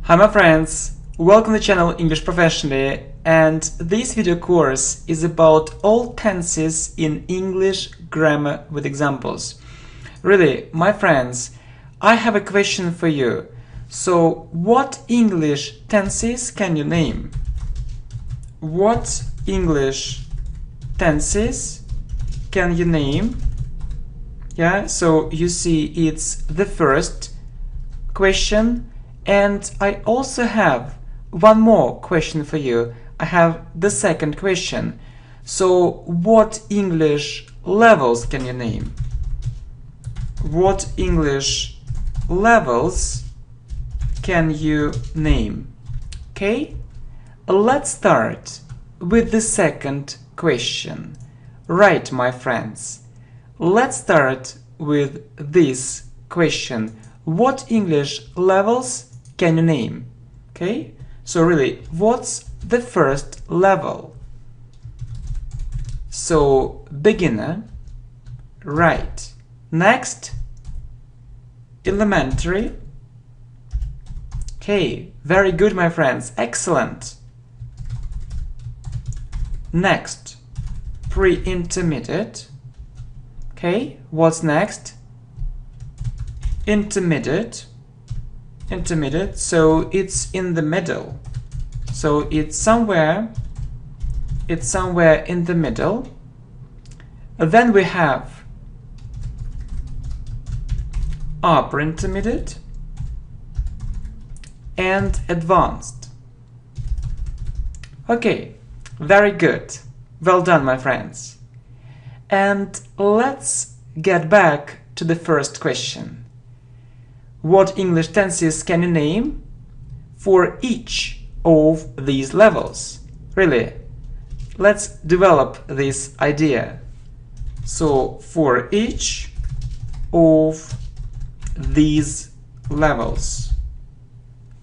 Hi my friends, welcome to the channel English Professionally, and this video course is about all tenses in English grammar with examples. Really, my friends, I have a question for you. So, what English tenses can you name? What English tenses can you name? Yeah, so you see it's the first question. And I also have one more question for you. I have the second question. So, what English levels can you name? What English levels can you name? Okay? Let's start with the second question. Right, my friends. Let's start with this question. What English levels can you name? Okay, so really, what's the first level? So, beginner, right. Next, elementary. Okay, very good, my friends, excellent. Next, pre-intermediate. Okay, what's next? Intermediate. Intermediate, so it's in the middle. So it's somewhere in the middle. Then we have upper intermediate and advanced. Okay, very good. Well done, my friends. And let's get back to the first question. What English tenses can you name for each of these levels? Really, let's develop this idea. So, for each of these levels.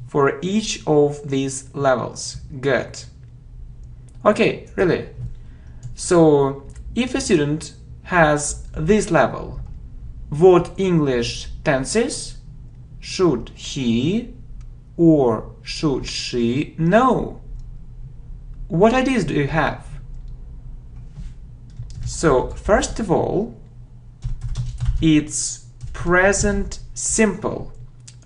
For each of these levels. Good. Okay, really. So, if a student has this level, what English tenses should he or should she know? What ideas do you have? So, first of all, it's present simple.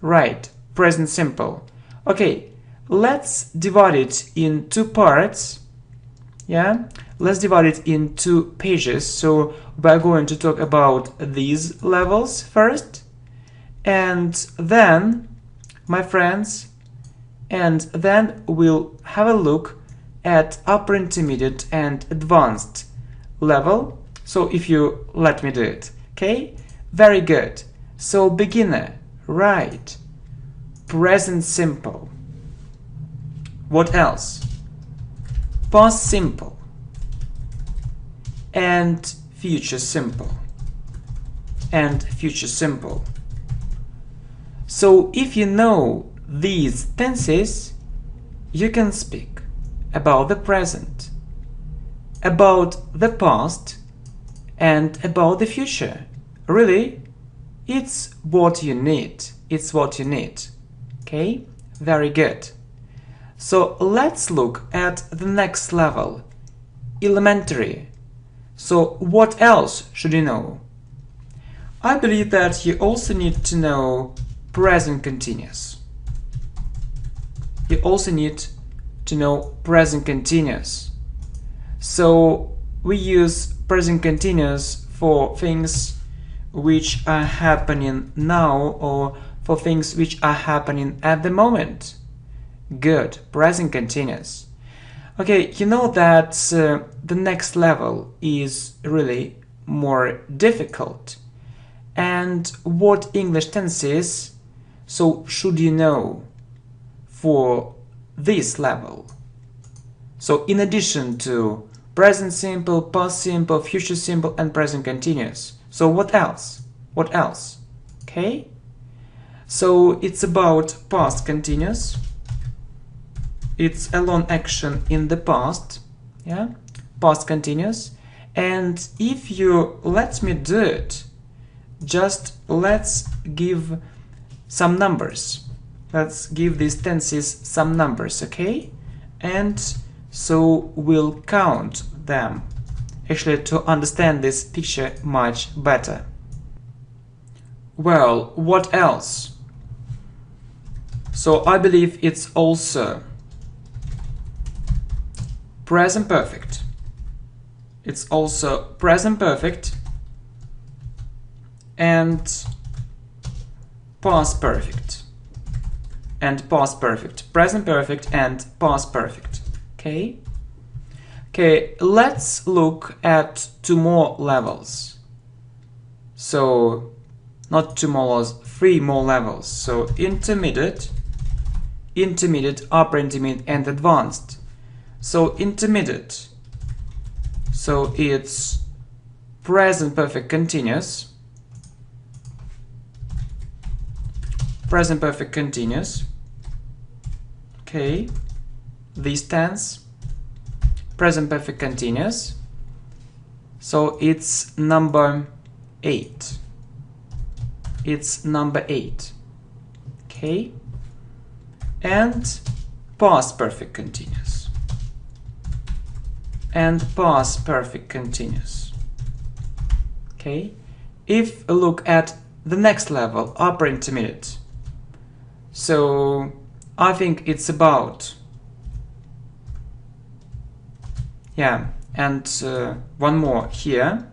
Right, present simple. Okay, let's divide it in two parts. Yeah, let's divide it in two pages. So, we're going to talk about these levels first. And then, my friends, we'll have a look at upper intermediate and advanced level. So if you let me do it, okay? Very good. So beginner, right. Present simple. What else? Past simple. And future simple. And future simple. So, if you know these tenses, you can speak about the present, about the past, and about the future. Really, it's what you need. It's what you need. Okay? Very good. So, let's look at the next level, elementary. So, what else should you know? I believe that you also need to know present continuous. You also need to know present continuous. So we use present continuous for things which are happening now or for things which are happening at the moment. Good, present continuous. Okay, you know that the next level is really more difficult. And what English tenses so should you know for this level? So in addition to present simple, past simple, future simple, and present continuous. So what else? What else? Okay? So it's about past continuous. It's a long action in the past. Yeah? Past continuous. And if you let me do it, just let's give some numbers. let's give these tenses some numbers, okay? And so we'll count them, actually, to understand this picture much better. Well, what else? So I believe it's also present perfect. It's also present perfect and past perfect. And past perfect. Present perfect and past perfect. Okay? Okay, let's look at two more levels. So, not two more levels, three more levels. So, intermediate, upper intermediate, and advanced. So, intermediate. So, it's present perfect continuous. Present perfect continuous. Okay, this tense. Present perfect continuous. So it's number 8. It's number 8. Okay, and past perfect continuous. And past perfect continuous. Okay, if we look at the next level, upper intermediate. So I think it's about, yeah, and one more here.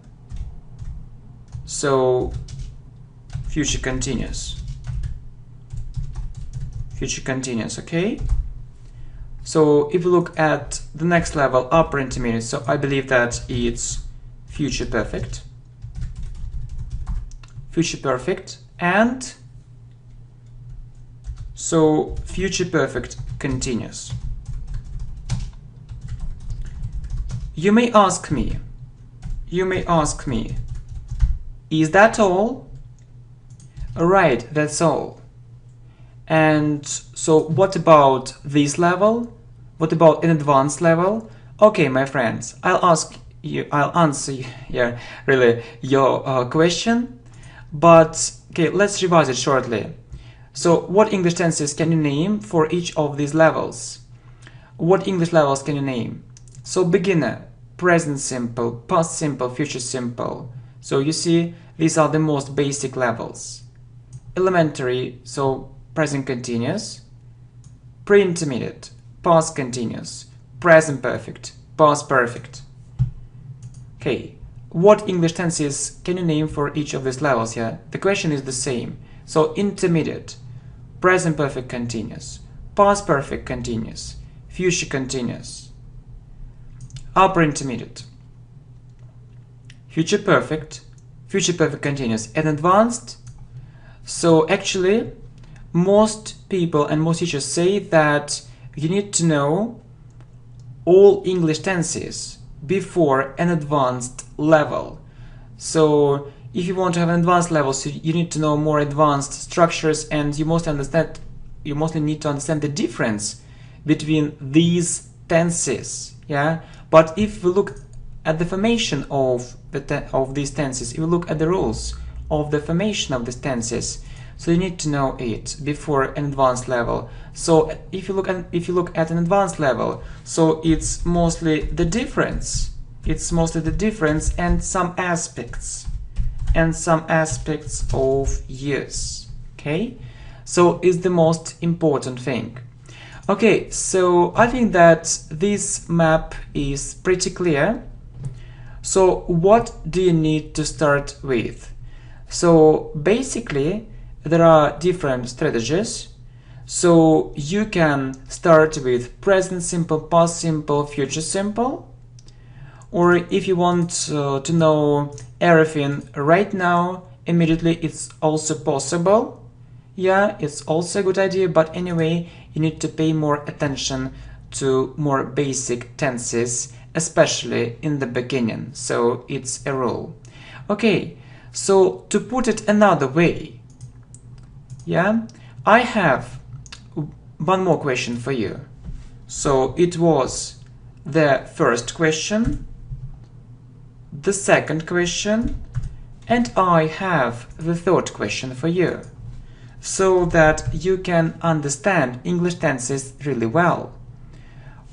So future continuous. Future continuous, okay? So if you look at the next level, upper intermediate, so I believe that it's future perfect. Future perfect and so future perfect continuous. You may ask me, is that all? Right, that's all. And so what about this level? What about an advanced level? Okay, my friends, I'll answer really your question. But okay, let's revise it shortly. So what English tenses can you name for each of these levels? What English levels can you name? So beginner, present simple, past simple, future simple. So you see, these are the most basic levels. Elementary, so present continuous. Pre-intermediate, past continuous. Present perfect, past perfect. Okay, what English tenses can you name for each of these levels here? The question is the same. So intermediate, present perfect continuous, past perfect continuous, future continuous, upper intermediate, future perfect continuous, and advanced. So actually, most people and most teachers say that you need to know all English tenses before an advanced level. So if you want to have an advanced level, so you need to know more advanced structures, and you mostly need to understand the difference between these tenses. Yeah, but if we look at the formation of these tenses, if we look at the rules of the formation of these tenses, so you need to know it before an advanced level. So if you look at an advanced level, so it's mostly the difference. It's mostly the difference and some aspects of use. Okay, so it's the most important thing. Okay, so I think that this map is pretty clear. So what do you need to start with? So basically there are different strategies. So you can start with present simple, past simple, future simple. Or if you want to know everything right now, immediately, it's also possible. Yeah, it's also a good idea, but anyway, you need to pay more attention to more basic tenses, especially in the beginning. So it's a rule. Okay, so to put it another way, yeah, I have one more question for you. So it was the first question, the second question, and I have the third question for you. so that you can understand English tenses really well.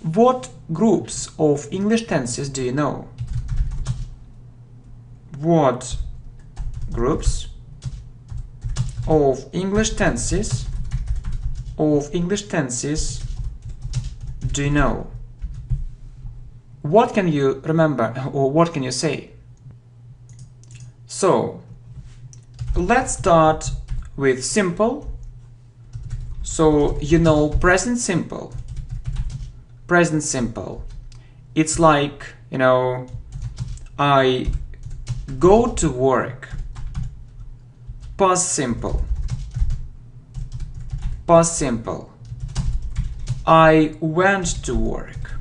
What groups of English tenses do you know? What groups of English tenses do you know? What can you remember, or what can you say? So, let's start with simple. So, you know present simple. Present simple. It's like, I go to work. Past simple. Past simple. I went to work.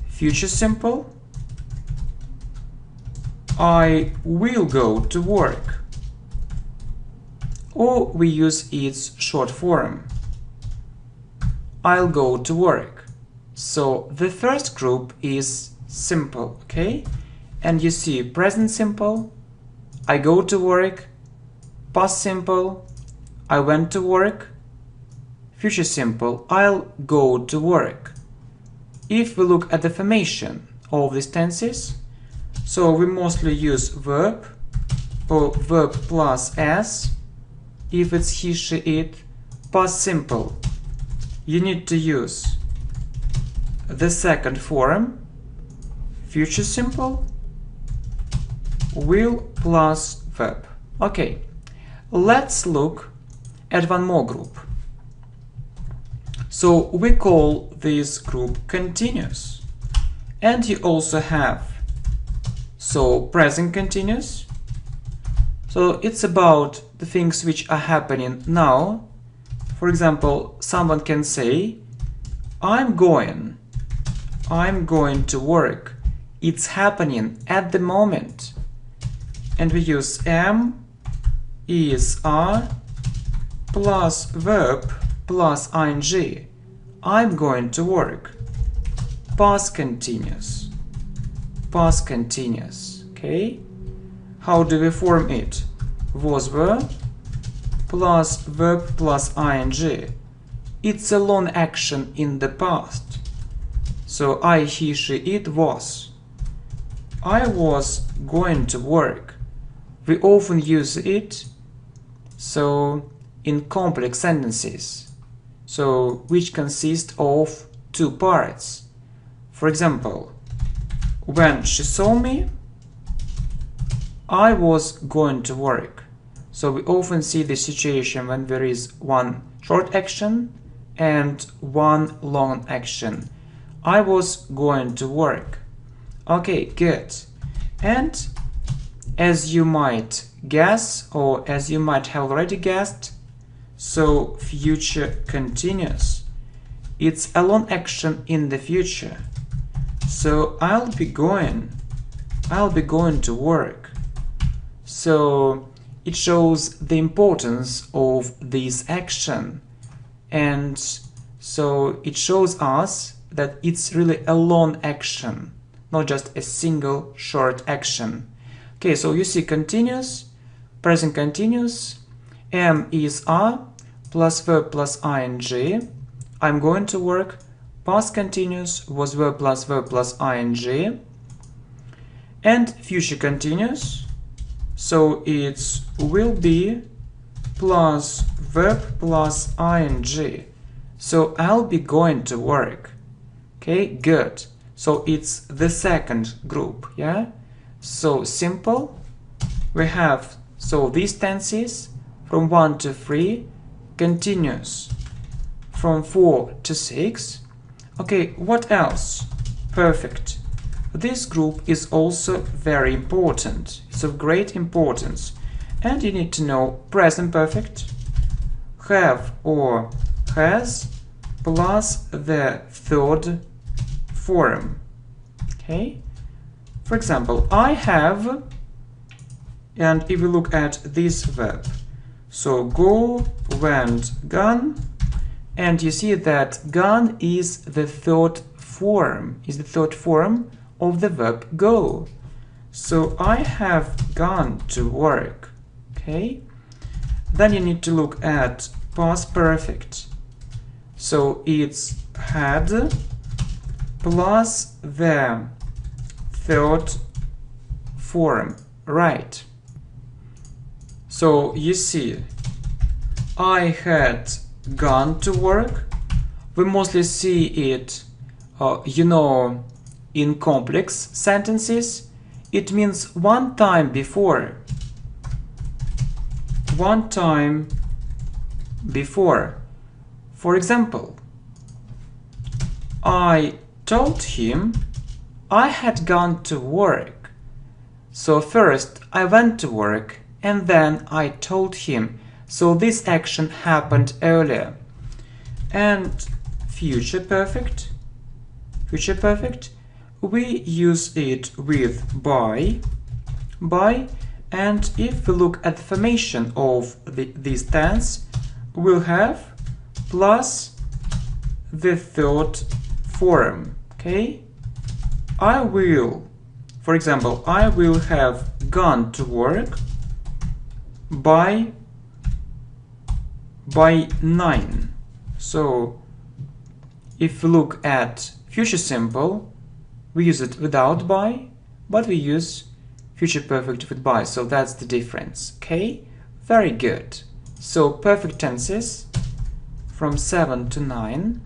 Future simple. I will go to work. Or we use its short form. I'll go to work. So the first group is simple, okay? And you see present simple, I go to work. Past simple, I went to work. Future simple, I'll go to work. If we look at the formation of these tenses, so we mostly use verb or verb plus s. If it's he, she, it. Past simple, you need to use the second form. Future simple, will plus verb. Okay, let's look at one more group. So we call this group continuous. And you also have present continuous. So it's about the things which are happening now. For example, someone can say, I'm going to work. It's happening at the moment. And we use am, is, are, plus verb, plus ing. I'm going to work. Past continuous. Past continuous. Okay? How do we form it? Was verb plus verb plus ing. It's a long action in the past. So I, he, she, it was. I was going to work. We often use it in complex sentences, which consist of two parts. For example, when she saw me, I was going to work. So we often see the situation when there is one short action and one long action. I was going to work. Okay, good. And as you might guess, or as you might have already guessed, so future continuous. It's a long action in the future. So I'll be going to work. So it shows the importance of this action. And so it shows us that it's really a long action, not just a single short action. Okay, so you see continuous, present continuous, am, is, are, plus verb plus ing. I'm going to work. Past continuous was verb plus ing. And future continuous, so it's will be plus verb plus ing. So I'll be going to work. Okay, good. So it's the second group, yeah? So simple, we have these tenses from 1 to 3, continuous from 4 to 6. Okay, what else? Perfect. This group is also very important. It's of great importance. And you need to know present perfect, have or has, plus the third form. Okay? For example, I have, and if we look at this verb, so go, went, gone, and you see that gone is the third form, of the verb go. So I have gone to work. Okay? then you need to look at past perfect. So it's had plus the third form, right? So you see, I had gone to work. We mostly see it, in complex sentences. It means one time before. One time before. For example, I told him I had gone to work. So first I went to work and then I told him. So this action happened earlier. And future perfect, we use it with by, and if we look at the formation of this tense, we'll have plus the third form, okay? I will, for example, I will have gone to work by 9. So if we look at future simple, we use it without by, but we use future perfect with by, so that's the difference, okay? Very good. So perfect tenses from 7 to 9.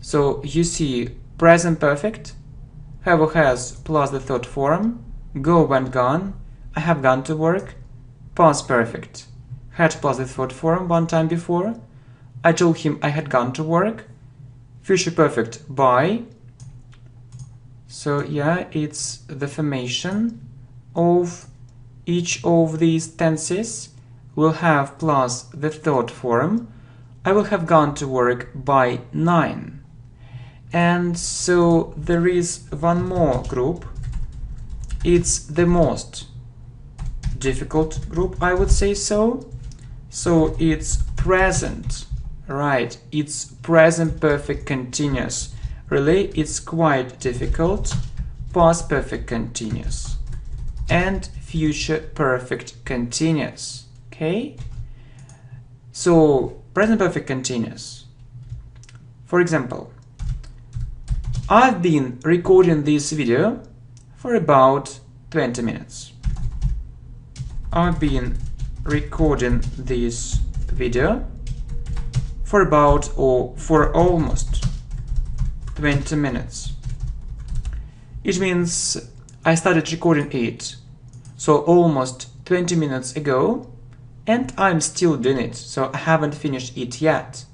So you see present perfect, have or has plus the third form, go, went, gone, I have gone to work, past perfect, had plus the third form one time before, I told him I had gone to work, future perfect by. So yeah, it's the formation of each of these tenses will have plus the third form. I will have gone to work by 9. And so there is one more group. It's the most difficult group, I would say so. So it's present, right? It's present perfect continuous. Really, it's quite difficult. Past perfect continuous and future perfect continuous, okay? So present perfect continuous. For example, I've been recording this video for about 20 minutes. I've been recording this video for about or for almost 20 minutes. It means I started recording it so almost 20 minutes ago, and I'm still doing it, so I haven't finished it yet.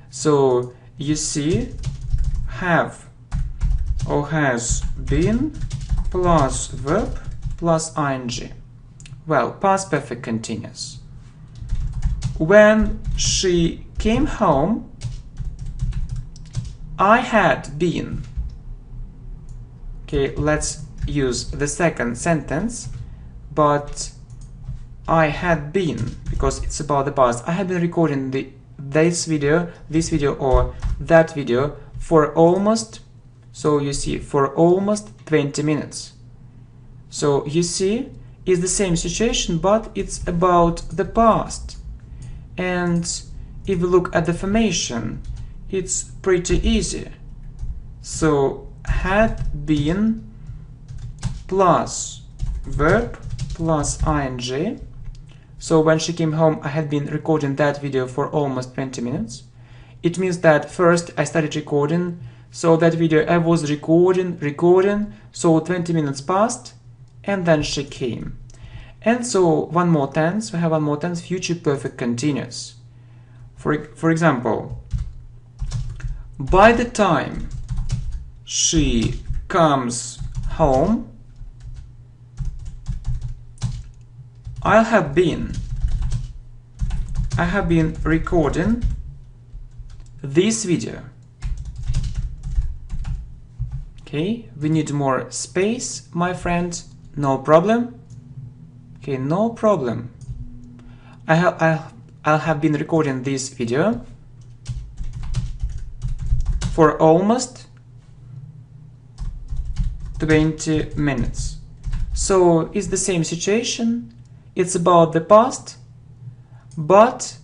So you see, have or has been plus verb plus ing. Well, past perfect continuous. When she came home, I had been. Okay, let's use the second sentence, but I had been, because it's about the past. I had been recording this video or that video for almost, so you see, for almost 20 minutes. So you see, it's the same situation, but it's about the past. And if we look at the formation, it's pretty easy. So had been plus verb plus ing. So when she came home, I had been recording that video for almost 20 minutes. It means that first I started recording, so that video I was recording, so 20 minutes passed, and then she came. And so one more tense, we have one more tense, future perfect continuous. For example, by the time she comes home, I have been recording this video. Okay, we need more space, my friend. No problem. Okay, no problem. I'll have been recording this video for almost 20 minutes. So it's the same situation. It's about the past, but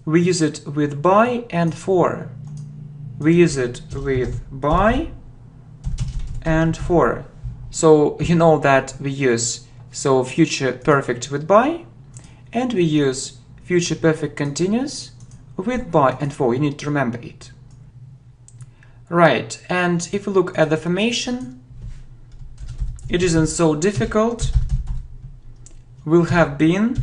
we use it with by and for. We use it with by and for. So you know that we use future perfect with by, and we use future perfect continuous with by and for. You need to remember it. Right, and if we look at the formation, it isn't so difficult. We'll have been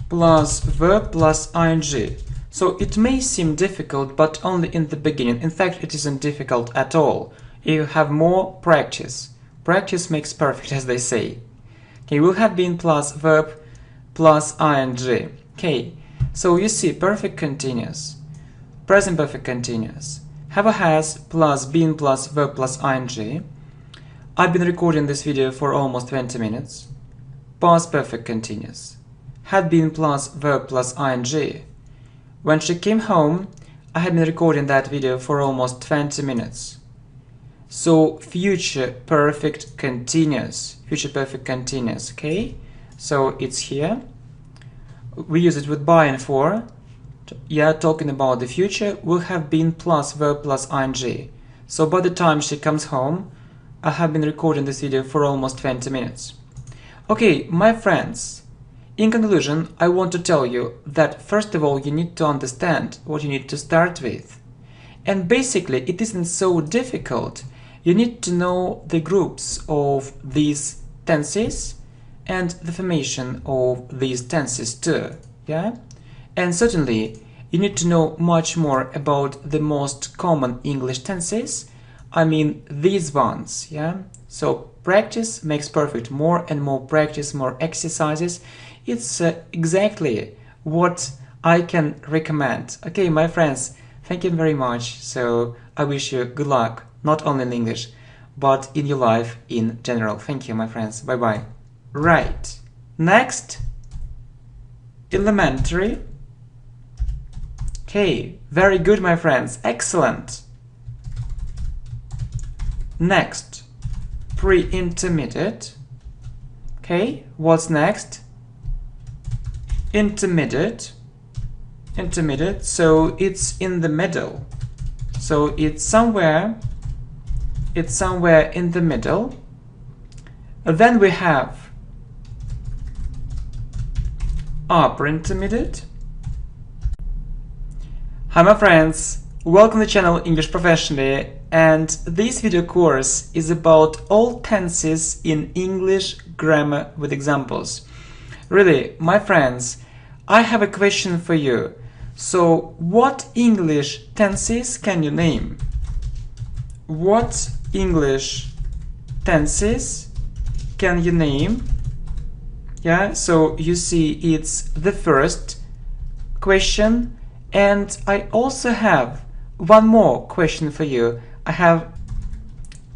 plus verb plus ing. So it may seem difficult, but only in the beginning. In fact, it isn't difficult at all. You have more practice. Practice makes perfect, as they say. Okay, we'll have been plus verb plus ing. Okay, so you see perfect continuous, present perfect continuous, have a has plus been plus verb plus ing. I've been recording this video for almost 20 minutes. Past perfect continuous, had been plus verb plus ing. When she came home, I had been recording that video for almost 20 minutes. So future perfect continuous, okay? So it's here. We use it with by and for. Yeah, talking about the future, will have been plus verb plus ing. So by the time she comes home, I have been recording this video for almost 20 minutes. Okay, my friends, in conclusion, I want to tell you that first of all, you need to understand what you need to start with. And basically, it isn't so difficult. You need to know the groups of these tenses and the formation of these tenses too, yeah? And certainly, you need to know much more about the most common English tenses. I mean, these ones, yeah? So practice makes perfect. More and more practice, more exercises. It's exactly what I can recommend. Okay, my friends, thank you very much. So I wish you good luck, not only in English, but in your life in general. Thank you, my friends. Bye-bye. Right. Next, elementary. Okay, very good, my friends. Excellent. Next, pre-intermediate. Okay, what's next? Intermediate. Intermediate, so it's in the middle. So it's somewhere in the middle. Then we have upper intermediate. Hi my friends, welcome to the channel English Professionally, and this video course is about all tenses in English grammar with examples. Really, my friends, I have a question for you. So, what English tenses can you name? What English tenses can you name? Yeah, so you see it's the first question, and I also have one more question for you. I have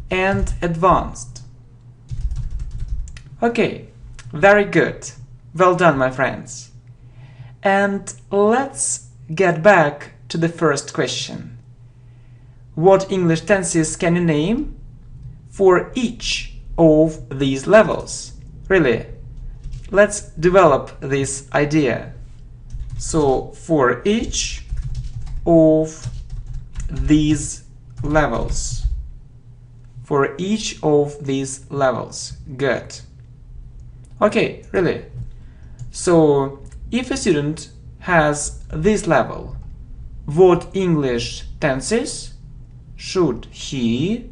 and advanced. Okay, very good. Well done, my friends. And let's get back to the first question. What English tenses can you name for each of these levels? Really, let's develop this idea. So, for each of these levels. For each of these levels. Good. Okay, really. So, if a student has this level, what English tenses should he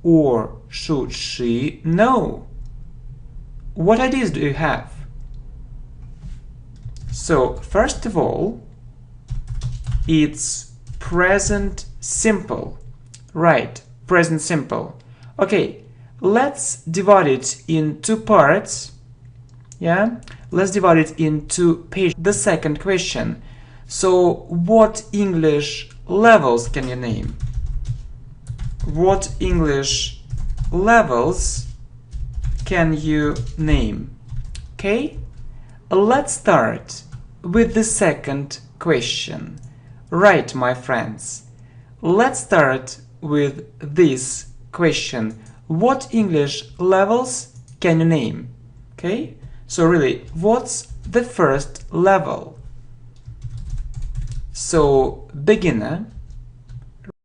or should she know? What ideas do you have? So, first of all, it's present simple. Right, present simple. Okay, let's divide it in two parts. Yeah, let's divide it in two pages. The second question. So, what English levels can you name? What English levels can you name? Okay, let's start with the second question. Right, my friends. Let's start with this question. What English levels can you name? Okay, so really, what's the first level. So beginner